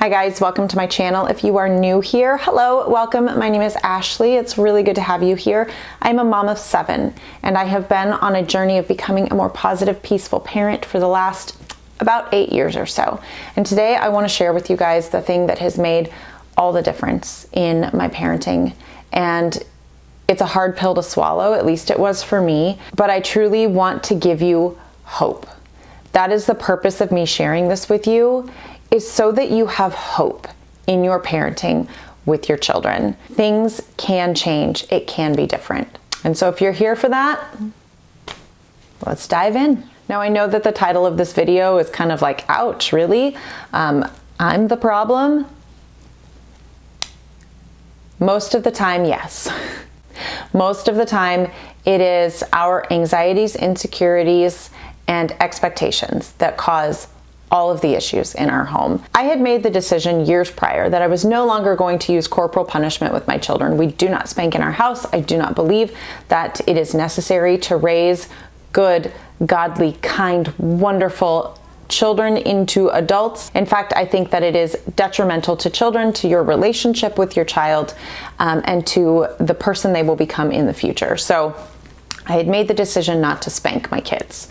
Hi guys, welcome to my channel. If you are new here, hello, welcome. My name is Ashley. It's really good to have you here. I'm a mom of 7, and I have been on a journey of becoming a more positive, peaceful parent for the last about 8 years or so. And today I want to share with you guys the thing that has made all the difference in my parenting. And it's a hard pill to swallow, at least it was for me, but I truly want to give you hope. That is the purpose of me sharing this with you, is so that you have hope in your parenting with your children. Things can change. It can be different. And so if you're here for that, let's dive in. Now I know that the title of this video is kind of like, ouch, really? I'm the problem? Most of the time, yes. Most of the time, it is our anxieties, insecurities, and expectations that cause all of the issues in our home. I had made the decision years prior that I was no longer going to use corporal punishment with my children. We do not spank in our house. I do not believe that it is necessary to raise good, godly, kind, wonderful children into adults. In fact, I think that it is detrimental to children, to your relationship with your child, and to the person they will become in the future. So I had made the decision not to spank my kids.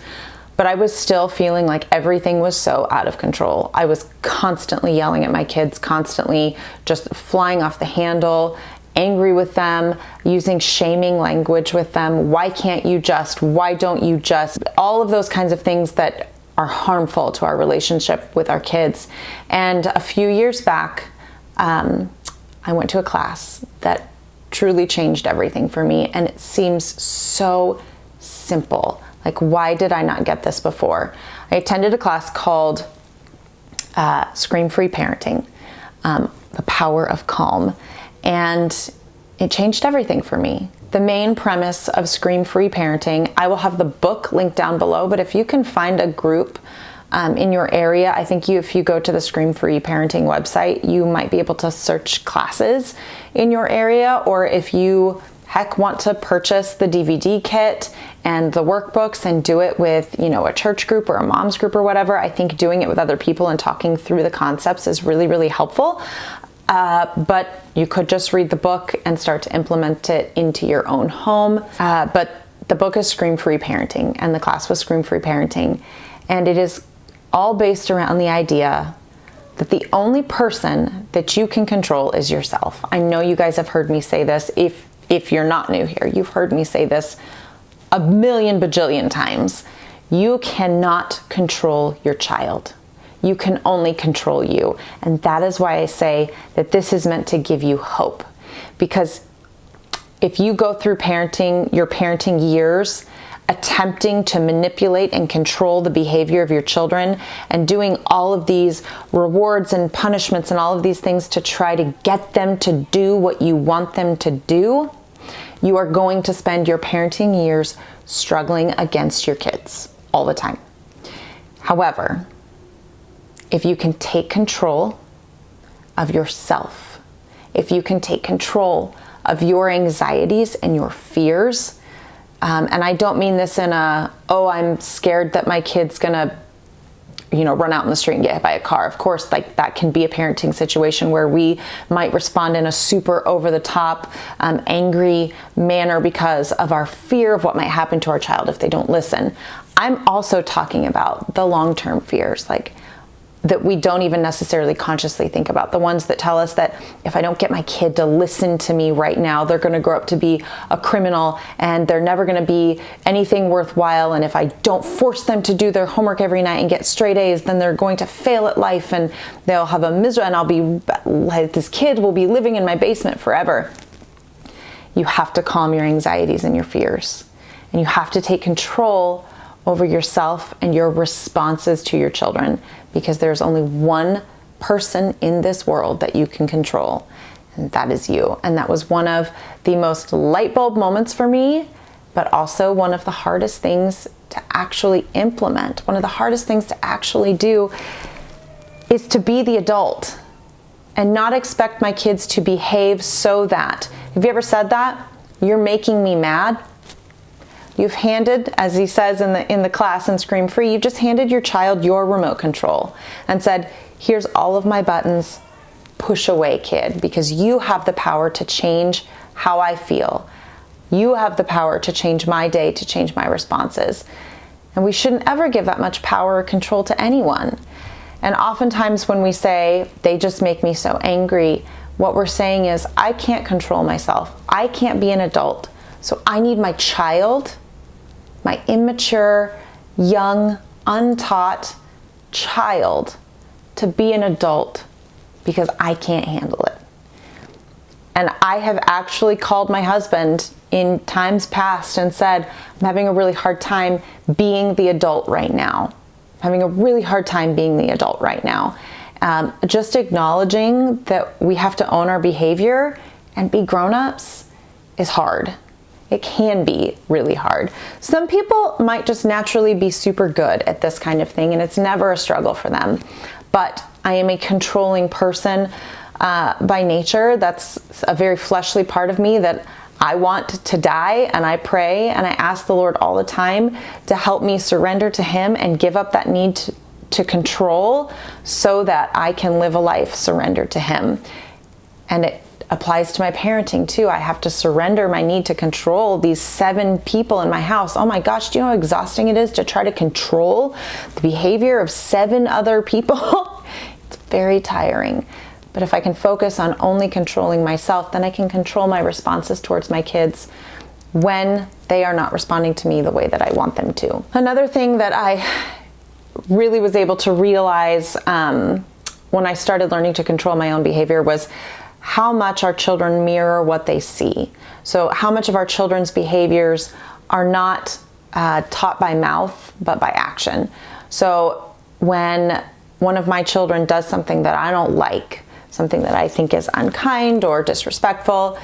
But I was still feeling like everything was so out of control. I was constantly yelling at my kids, constantly just flying off the handle, angry with them, using shaming language with them. Why can't you just? Why don't you just? All of those kinds of things that are harmful to our relationship with our kids. And a few years back, I went to a class that truly changed everything for me. And it seems so simple. Like, why did I not get this before? I attended a class called Scream-Free Parenting, The Power of Calm, and it changed everything for me. The main premise of Scream-Free Parenting, I will have the book linked down below, but if you can find a group in your area, I think if you go to the Scream-Free Parenting website, you might be able to search classes in your area, or if you want to purchase the DVD kit and the workbooks and do it with, a church group or a mom's group or whatever. I think doing it with other people and talking through the concepts is really, really helpful. But you could just read the book and start to implement it into your own home. But the book is Scream-Free Parenting, and the class was Scream-Free Parenting. And it is all based around the idea that the only person that you can control is yourself. I know you guys have heard me say this. If you're not new here, you've heard me say this a million bajillion times. You cannot control your child. You can only control you. And that is why I say that this is meant to give you hope. Because if you go through your parenting years, attempting to manipulate and control the behavior of your children and doing all of these rewards and punishments and all of these things to try to get them to do what you want them to do, you are going to spend your parenting years struggling against your kids all the time. However, if you can take control of yourself, if you can take control of your anxieties and your fears, and I don't mean this in I'm scared that my kid's gonna, run out in the street and get hit by a car. Of course, that can be a parenting situation where we might respond in a super over-the-top, angry manner because of our fear of what might happen to our child if they don't listen. I'm also talking about the long-term fears, that we don't even necessarily consciously think about. The ones that tell us that if I don't get my kid to listen to me right now, they're gonna grow up to be a criminal and they're never gonna be anything worthwhile. And if I don't force them to do their homework every night and get straight A's, then they're going to fail at life and they'll have a miserable, and this kid will be living in my basement forever. You have to calm your anxieties and your fears. And you have to take control over yourself and your responses to your children, because there's only one person in this world that you can control, and that is you. And that was one of the most light bulb moments for me, but also one of the hardest things to actually implement. One of the hardest things to actually do is to be the adult and not expect my kids to behave so that, have you ever said that? You're making me mad. You've handed, as he says in the class in Scream Free, you've just handed your child your remote control and said, Here's all of my buttons. Push away, kid, because you have the power to change how I feel. You have the power to change my day, to change my responses. And we shouldn't ever give that much power or control to anyone. And oftentimes when we say, they just make me so angry, what we're saying is, I can't control myself. I can't be an adult. So I need my child, my immature, young, untaught child, to be an adult because I can't handle it. And I have actually called my husband in times past and said, I'm having a really hard time being the adult right now. I'm having a really hard time being the adult right now. Just acknowledging that we have to own our behavior and be grown-ups is hard. It can be really hard. Some people might just naturally be super good at this kind of thing, and it's never a struggle for them. But I am a controlling person by nature. That's a very fleshly part of me that I want to die, and I pray and I ask the Lord all the time to help me surrender to Him and give up that need to control so that I can live a life surrendered to Him. And it applies to my parenting too. I have to surrender my need to control these 7 people in my house. Oh my gosh, do you know how exhausting it is to try to control the behavior of 7 other people? It's very tiring. But if I can focus on only controlling myself, then I can control my responses towards my kids when they are not responding to me the way that I want them to. Another thing that I really was able to realize when I started learning to control my own behavior was how much our children mirror what they see. So how much of our children's behaviors are not taught by mouth, but by action. So when one of my children does something that I don't like, something that I think is unkind or disrespectful,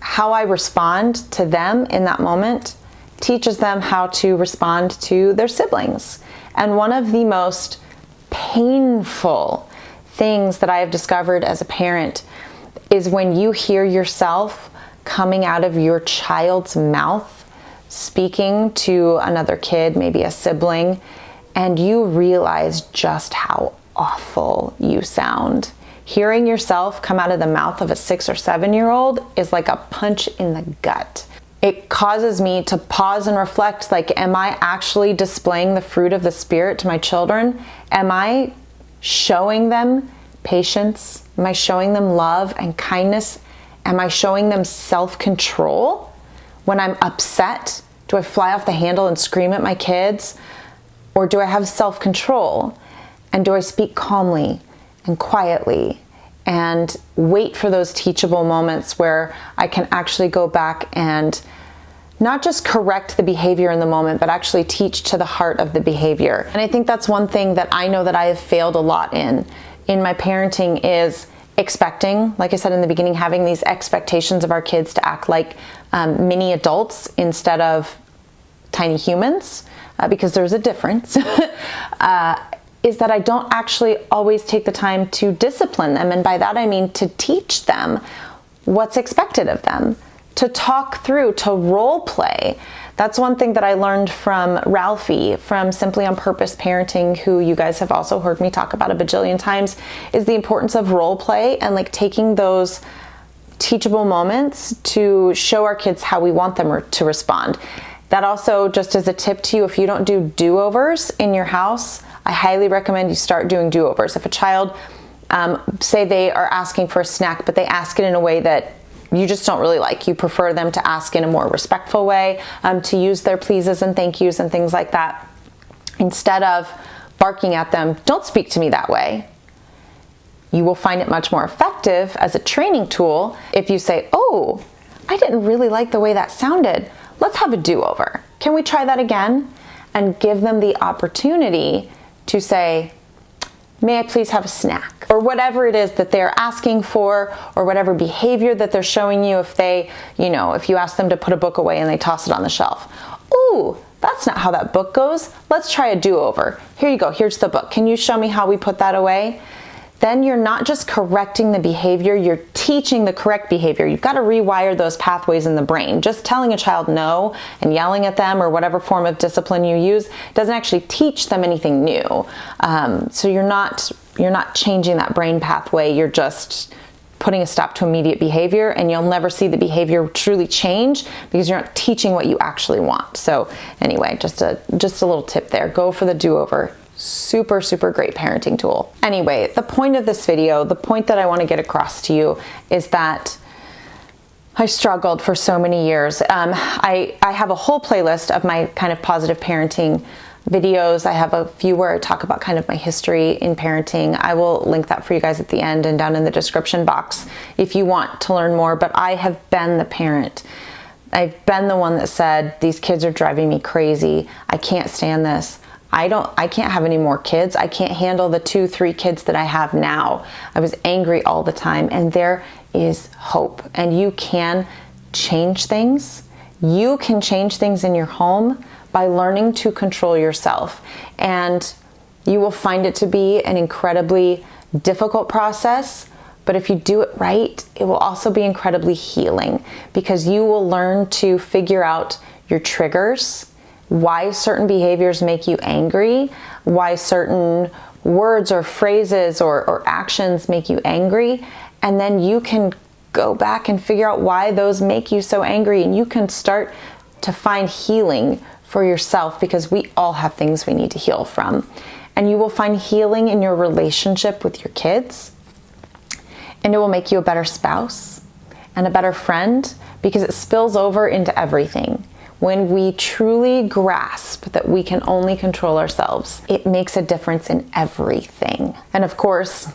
how I respond to them in that moment teaches them how to respond to their siblings. And one of the most painful things that I have discovered as a parent is when you hear yourself coming out of your child's mouth, speaking to another kid, maybe a sibling, and you realize just how awful you sound. Hearing yourself come out of the mouth of a 6 or 7-year-old is like a punch in the gut. It causes me to pause and reflect, like, am I actually displaying the fruit of the Spirit to my children? Am I showing them patience? Am I showing them love and kindness? Am I showing them self-control? When I'm upset, do I fly off the handle and scream at my kids? Or do I have self-control? And do I speak calmly and quietly and wait for those teachable moments where I can actually go back and not just correct the behavior in the moment, but actually teach to the heart of the behavior. And I think that's one thing that I know that I have failed a lot in my parenting is expecting, like I said in the beginning, having these expectations of our kids to act like mini adults instead of tiny humans, because there's a difference, is that I don't actually always take the time to discipline them. And by that I mean to teach them what's expected of them, to talk through, to role play. That's one thing that I learned from Ralphie from Simply on Purpose Parenting, who you guys have also heard me talk about a bajillion times, is the importance of role play and like taking those teachable moments to show our kids how we want them to respond. That also, just as a tip to you, if you don't do do-overs in your house, I highly recommend you start doing do-overs. If a child, say they are asking for a snack, but they ask it in a way that you just don't really like, you prefer them to ask in a more respectful way, to use their pleases and thank yous and things like that. Instead of barking at them, don't speak to me that way. You will find it much more effective as a training tool if you say, oh, I didn't really like the way that sounded. Let's have a do-over. Can we try that again? And give them the opportunity to say, may I please have a snack? Or whatever it is that they're asking for, or whatever behavior that they're showing you. If they, if you ask them to put a book away and they toss it on the shelf. Ooh, that's not how that book goes. Let's try a do-over. Here you go, here's the book. Can you show me how we put that away? Then you're not just correcting the behavior, you're teaching the correct behavior. You've got to rewire those pathways in the brain. Just telling a child no and yelling at them or whatever form of discipline you use doesn't actually teach them anything new. So you're not changing that brain pathway. You're just putting a stop to immediate behavior, and you'll never see the behavior truly change because you're not teaching what you actually want. So anyway, just a little tip there. Go for the do-over. Super, super great parenting tool. Anyway, the point of this video, the point that I want to get across to you is that I struggled for so many years. I have a whole playlist of my kind of positive parenting videos. I have a few where I talk about kind of my history in parenting. I will link that for you guys at the end and down in the description box if you want to learn more. But I have been the parent. I've been the one that said, these kids are driving me crazy. I can't stand this. I can't have any more kids. I can't handle the 2-3 kids that I have now. I was angry all the time, and there is hope, and you can change things. You can change things in your home by learning to control yourself, and you will find it to be an incredibly difficult process, but if you do it right, it will also be incredibly healing, because you will learn to figure out your triggers, why certain behaviors make you angry, why certain words or phrases or actions make you angry, and then you can go back and figure out why those make you so angry, and you can start to find healing for yourself, because we all have things we need to heal from. And you will find healing in your relationship with your kids, and it will make you a better spouse and a better friend, because it spills over into everything. When we truly grasp that we can only control ourselves, it makes a difference in everything. And of course,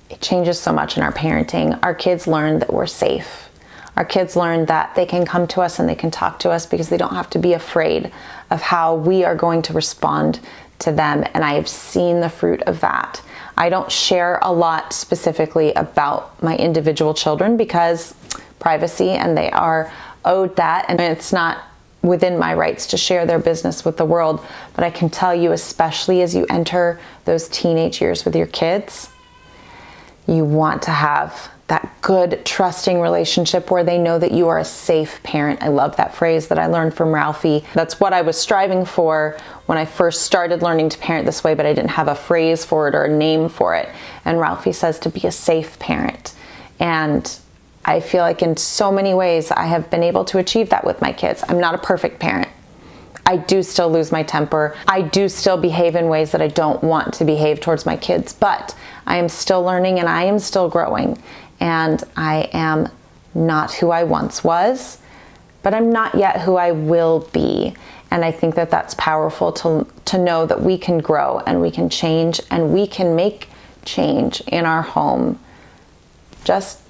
it changes so much in our parenting. Our kids learn that we're safe. Our kids learn that they can come to us and they can talk to us because they don't have to be afraid of how we are going to respond to them. And I have seen the fruit of that. I don't share a lot specifically about my individual children because privacy, and they are owed that, and it's not within my rights to share their business with the world. But I can tell you, especially as you enter those teenage years with your kids, you want to have that good, trusting relationship where they know that you are a safe parent. I love that phrase that I learned from Ralphie. That's what I was striving for when I first started learning to parent this way, but I didn't have a phrase for it or a name for it. And Ralphie says to be a safe parent. And I feel like in so many ways I have been able to achieve that with my kids. I'm not a perfect parent. I do still lose my temper. I do still behave in ways that I don't want to behave towards my kids, but I am still learning and I am still growing. And I am not who I once was, but I'm not yet who I will be. And I think that that's powerful to know that we can grow and we can change and we can make change in our home just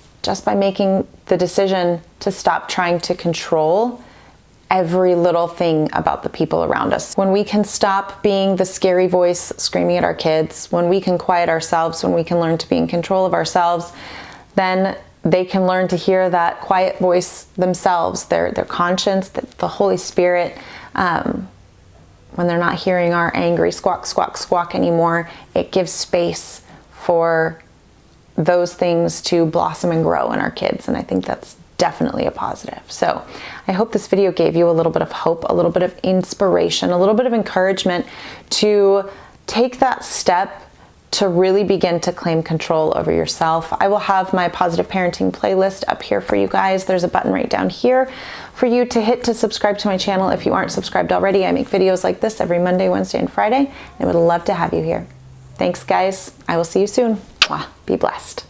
by making the decision to stop trying to control every little thing about the people around us. When we can stop being the scary voice screaming at our kids, when we can quiet ourselves, when we can learn to be in control of ourselves, then they can learn to hear that quiet voice themselves, their conscience, the Holy Spirit. When they're not hearing our angry squawk, squawk, squawk anymore, it gives space for those things to blossom and grow in our kids. And I think that's definitely a positive. So I hope this video gave you a little bit of hope, a little bit of inspiration, a little bit of encouragement to take that step to really begin to claim control over yourself. I will have my positive parenting playlist up here for you guys. There's a button right down here for you to hit to subscribe to my channel if you aren't subscribed already. I make videos like this every Monday, Wednesday, and Friday, and I would love to have you here. Thanks, guys. I will see you soon. Mwah. Be blessed.